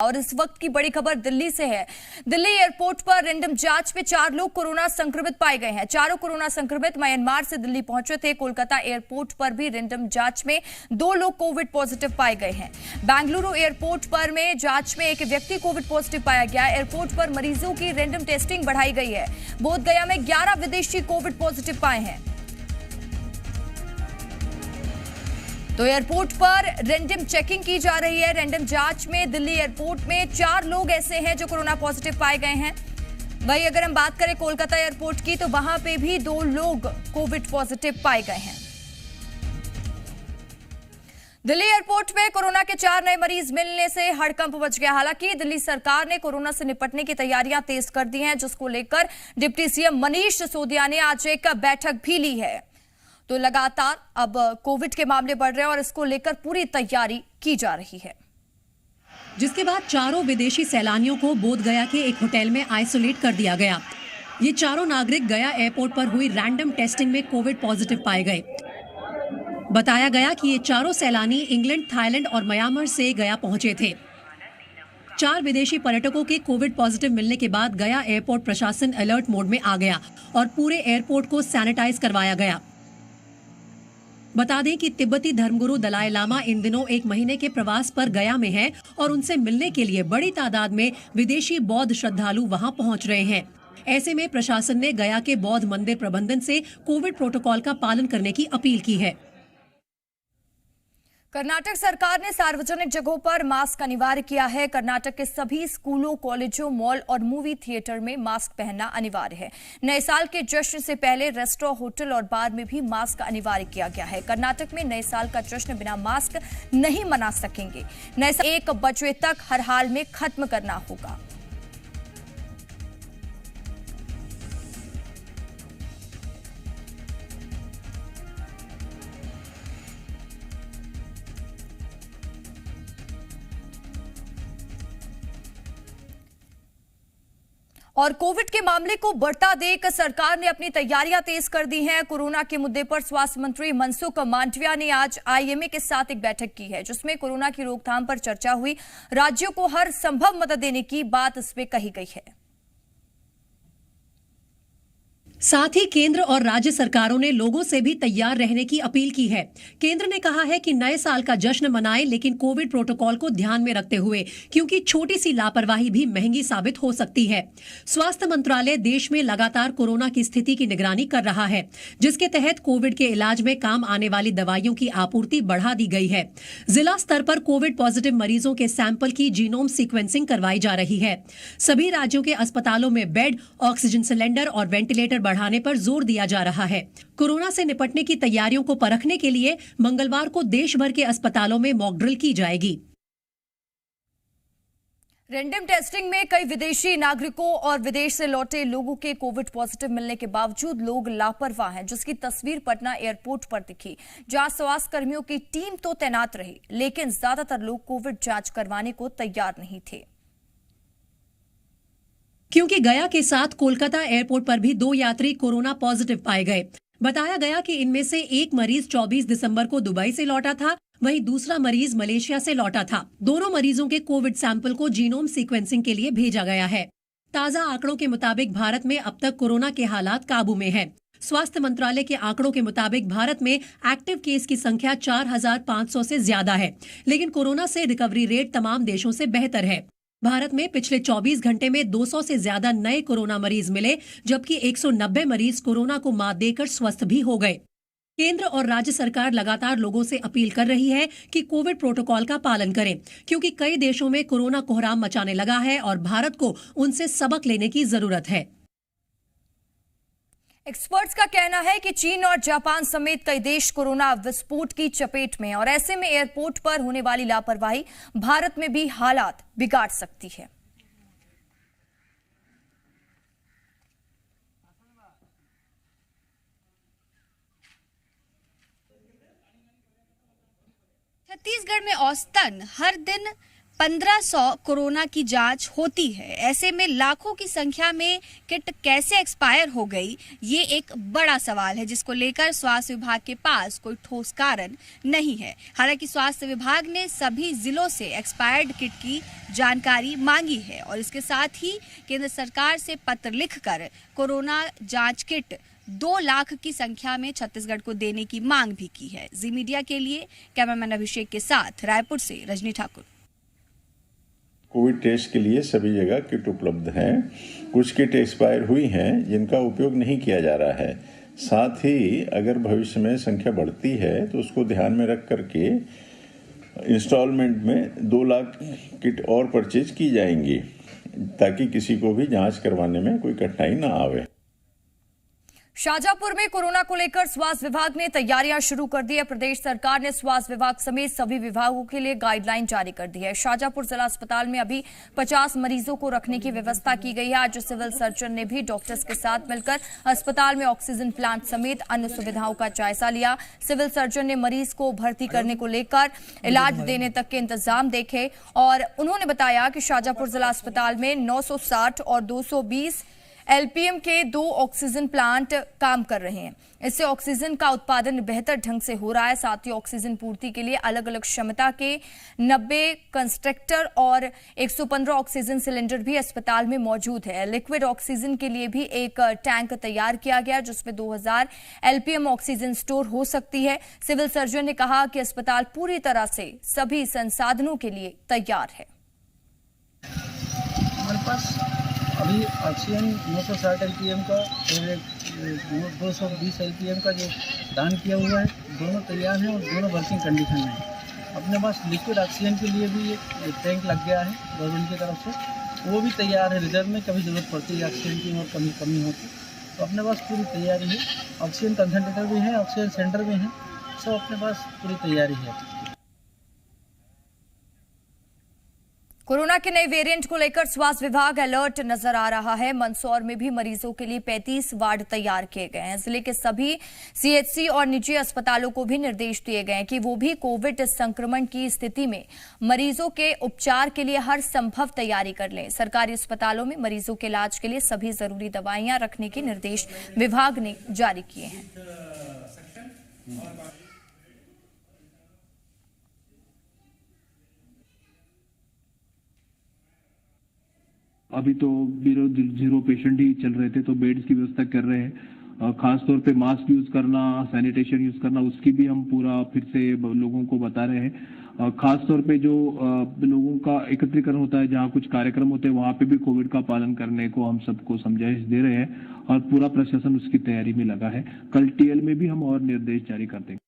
और इस वक्त की बड़ी खबर दिल्ली से है। दिल्ली एयरपोर्ट पर रैंडम जांच में 4 लोग कोरोना संक्रमित पाए गए हैं। चारों कोरोना संक्रमित म्यांमार से दिल्ली पहुंचे थे। कोलकाता एयरपोर्ट पर भी रैंडम जांच में 2 लोग कोविड पॉजिटिव पाए गए हैं। बेंगलुरु एयरपोर्ट पर में जांच में एक व्यक्ति कोविड पॉजिटिव पाया गया। एयरपोर्ट पर मरीजों की रैंडम टेस्टिंग बढ़ाई गई है। बोधगया में 11 विदेशी कोविड पॉजिटिव पाए हैं। तो एयरपोर्ट पर रैंडम चेकिंग की जा रही है। रैंडम जांच में दिल्ली एयरपोर्ट में 4 लोग ऐसे हैं जो कोरोना पॉजिटिव पाए गए हैं। वहीं अगर हम बात करें कोलकाता एयरपोर्ट की, तो वहां पे भी 2 लोग कोविड पॉजिटिव पाए गए हैं। दिल्ली एयरपोर्ट में कोरोना के 4 नए मरीज मिलने से हड़कंप मच गया। हालांकि दिल्ली सरकार ने कोरोना से निपटने की तैयारियां तेज कर दी हैं, जिसको लेकर डिप्टी सीएम मनीष सिसोदिया ने आज एक बैठक भी ली है। तो लगातार अब कोविड के मामले बढ़ रहे हैं और इसको लेकर पूरी तैयारी की जा रही है। जिसके बाद चारों विदेशी सैलानियों को बोधगया के एक होटल में आइसोलेट कर दिया गया। ये चारों नागरिक गया एयरपोर्ट पर हुई रैंडम टेस्टिंग में कोविड पॉजिटिव पाए गए। बताया गया कि ये चारों सैलानी इंग्लैंड, थाईलैंड और म्यांमार से गया पहुंचे थे। 4 विदेशी पर्यटकों के कोविड पॉजिटिव मिलने के बाद गया एयरपोर्ट प्रशासन अलर्ट मोड में आ गया और पूरे एयरपोर्ट को सैनिटाइज करवाया गया। बता दें कि तिब्बती धर्मगुरु दलाई लामा इन दिनों 1 महीने के प्रवास पर गया में हैं और उनसे मिलने के लिए बड़ी तादाद में विदेशी बौद्ध श्रद्धालु वहां पहुंच रहे हैं। ऐसे में प्रशासन ने गया के बौद्ध मंदिर प्रबंधन से कोविड प्रोटोकॉल का पालन करने की अपील की है। कर्नाटक सरकार ने सार्वजनिक जगहों पर मास्क अनिवार्य किया है। कर्नाटक के सभी स्कूलों, कॉलेजों, मॉल और मूवी थिएटर में मास्क पहनना अनिवार्य है। नए साल के जश्न से पहले रेस्टोरेंट, होटल और बार में भी मास्क अनिवार्य किया गया है। कर्नाटक में नए साल का जश्न बिना मास्क नहीं मना सकेंगे। नए साल 1 बजे तक हर हाल में खत्म करना होगा। और कोविड के मामले को बढ़ता देख सरकार ने अपनी तैयारियां तेज कर दी हैं। कोरोना के मुद्दे पर स्वास्थ्य मंत्री मनसुख मांडविया ने आज आईएमए के साथ एक बैठक की है, जिसमें कोरोना की रोकथाम पर चर्चा हुई। राज्यों को हर संभव मदद देने की बात इसमें कही गई है। साथ ही केंद्र और राज्य सरकारों ने लोगों से भी तैयार रहने की अपील की है। केंद्र ने कहा है कि नए साल का जश्न मनाएं, लेकिन कोविड प्रोटोकॉल को ध्यान में रखते हुए, क्योंकि छोटी सी लापरवाही भी महंगी साबित हो सकती है। स्वास्थ्य मंत्रालय देश में लगातार कोरोना की स्थिति की निगरानी कर रहा है, जिसके तहत कोविड के इलाज में काम आने वाली दवाइयों की आपूर्ति बढ़ा दी गई है। जिला स्तर पर कोविड पॉजिटिव मरीजों के सैंपल की जीनोम सीक्वेंसिंग करवाई जा रही है। सभी राज्यों के अस्पतालों में बेड, ऑक्सीजन सिलेंडर और वेंटिलेटर बढ़ाने पर जोर दिया जा रहा है। कोरोना से निपटने की तैयारियों को परखने के लिए मंगलवार को देश भर के अस्पतालों में मॉक ड्रिल की जाएगी। रैंडम टेस्टिंग में कई विदेशी नागरिकों और विदेश से लौटे लोगों के कोविड पॉजिटिव मिलने के बावजूद लोग लापरवाह हैं, जिसकी तस्वीर पटना एयरपोर्ट पर दिखी, जहां स्वास्थ्य कर्मियों की टीम तो तैनात रही, लेकिन ज्यादातर लोग कोविड जांच करवाने को तैयार नहीं थे। क्योंकि गया के साथ कोलकाता एयरपोर्ट पर भी 2 यात्री कोरोना पॉजिटिव पाए गए। बताया गया कि इनमें से एक मरीज 24 दिसंबर को दुबई से लौटा था, वहीं दूसरा मरीज मलेशिया से लौटा था। दोनों मरीजों के कोविड सैंपल को जीनोम सीक्वेंसिंग के लिए भेजा गया है। ताजा आंकड़ों के मुताबिक भारत में अब तक कोरोना के हालात काबू में हैं। स्वास्थ्य मंत्रालय के आंकड़ों के मुताबिक भारत में एक्टिव केस की संख्या 4500 से ज्यादा है, लेकिन कोरोना से रिकवरी रेट तमाम देशों से बेहतर है। भारत में पिछले 24 घंटे में 200 से ज्यादा नए कोरोना मरीज मिले, जबकि 190 मरीज कोरोना को मात देकर स्वस्थ भी हो गए। केंद्र और राज्य सरकार लगातार लोगों से अपील कर रही है कि कोविड प्रोटोकॉल का पालन करें, क्योंकि कई देशों में कोरोना कोहराम मचाने लगा है और भारत को उनसे सबक लेने की जरूरत है। एक्सपर्ट्स का कहना है कि चीन और जापान समेत कई देश कोरोना विस्फोट की चपेट में, और ऐसे में एयरपोर्ट पर होने वाली लापरवाही भारत में भी हालात बिगाड़ सकती है। छत्तीसगढ़ में औसतन हर दिन 1500 कोरोना की जांच होती है। ऐसे में लाखों की संख्या में किट कैसे एक्सपायर हो गई, ये एक बड़ा सवाल है जिसको लेकर स्वास्थ्य विभाग के पास कोई ठोस कारण नहीं है। हालांकि स्वास्थ्य विभाग ने सभी जिलों से एक्सपायर्ड किट की जानकारी मांगी है और इसके साथ ही केंद्र सरकार से पत्र लिखकर कोरोना जांच किट 2 लाख की संख्या में छत्तीसगढ़ को देने की मांग भी की है। जी मीडिया के लिए कैमरामैन अभिषेक के साथ रायपुर से रजनी ठाकुर। कोविड टेस्ट के लिए सभी जगह किट उपलब्ध हैं। कुछ किट एक्सपायर हुई हैं जिनका उपयोग नहीं किया जा रहा है। साथ ही अगर भविष्य में संख्या बढ़ती है तो उसको ध्यान में रख करके इंस्टॉलमेंट में 2 लाख किट और परचेज की जाएंगी ताकि किसी को भी जांच करवाने में कोई कठिनाई ना आवे। शाजापुर में कोरोना को लेकर स्वास्थ्य विभाग ने तैयारियां शुरू कर दी है। प्रदेश सरकार ने स्वास्थ्य विभाग समेत सभी विभागों के लिए गाइडलाइन जारी कर दी है। शाजापुर जिला अस्पताल में अभी 50 मरीजों को रखने की व्यवस्था की गई है। आज सिविल सर्जन ने भी डॉक्टर्स के साथ मिलकर अस्पताल में ऑक्सीजन प्लांट समेत अन्य सुविधाओं का जायजा लिया। सिविल सर्जन ने मरीज को भर्ती करने को लेकर इलाज देने तक के इंतजाम देखे और उन्होंने बताया कि शाजापुर जिला अस्पताल में 960 और 220 एलपीएम के 2 ऑक्सीजन प्लांट काम कर रहे हैं। इससे ऑक्सीजन का उत्पादन बेहतर ढंग से हो रहा है। साथ ही ऑक्सीजन पूर्ति के लिए अलग अलग क्षमता के 90 कंस्ट्रक्टर और 115 ऑक्सीजन सिलेंडर भी अस्पताल में मौजूद है। लिक्विड ऑक्सीजन के लिए भी एक टैंक तैयार किया गया जिसमें 2000 एलपीएम ऑक्सीजन स्टोर हो सकती है। सिविल सर्जन ने कहा कि अस्पताल पूरी तरह से सभी संसाधनों के लिए तैयार है। हमारे पास अभी ऑक्सीजन 960 एलपीएम का और 220 एलपीएम का जो दान किया हुआ है, दोनों तैयार हैं और दोनों वर्किंग कंडीशन में हैं। अपने पास लिक्विड ऑक्सीजन के लिए भी एक टैंक लग गया है गवर्नमेंट की तरफ से, वो भी तैयार है। रिजर्व में कभी ज़रूरत पड़ती है ऑक्सीजन की और कमी होती तो अपने पास पूरी तैयारी है। ऑक्सीजन कंसनट्रेटर भी है, ऑक्सीजन सेंटर भी हैं, सब अपने पास पूरी तैयारी है। कोरोना के नए वेरिएंट को लेकर स्वास्थ्य विभाग अलर्ट नजर आ रहा है। मंदसौर में भी मरीजों के लिए 35 वार्ड तैयार किए गए हैं। जिले के सभी सीएचसी और निजी अस्पतालों को भी निर्देश दिए गए हैं कि वो भी कोविड संक्रमण की स्थिति में मरीजों के उपचार के लिए हर संभव तैयारी कर लें। सरकारी अस्पतालों में मरीजों के इलाज के लिए सभी जरूरी दवाइयां रखने के निर्देश विभाग ने जारी किए हैं। अभी तो जीरो पेशेंट ही चल रहे थे, तो बेड्स की व्यवस्था कर रहे हैं। खास तौर पे मास्क यूज करना, सैनिटेशन यूज करना, उसकी भी हम पूरा फिर से लोगों को बता रहे हैं। खास तौर पे जो लोगों का एकत्रीकरण होता है, जहाँ कुछ कार्यक्रम होते हैं, वहाँ पे भी कोविड का पालन करने को हम सबको समझाइश दे रहे हैं और पूरा प्रशासन उसकी तैयारी में लगा है। कल टीएल में भी हम और निर्देश जारी कर देंगे।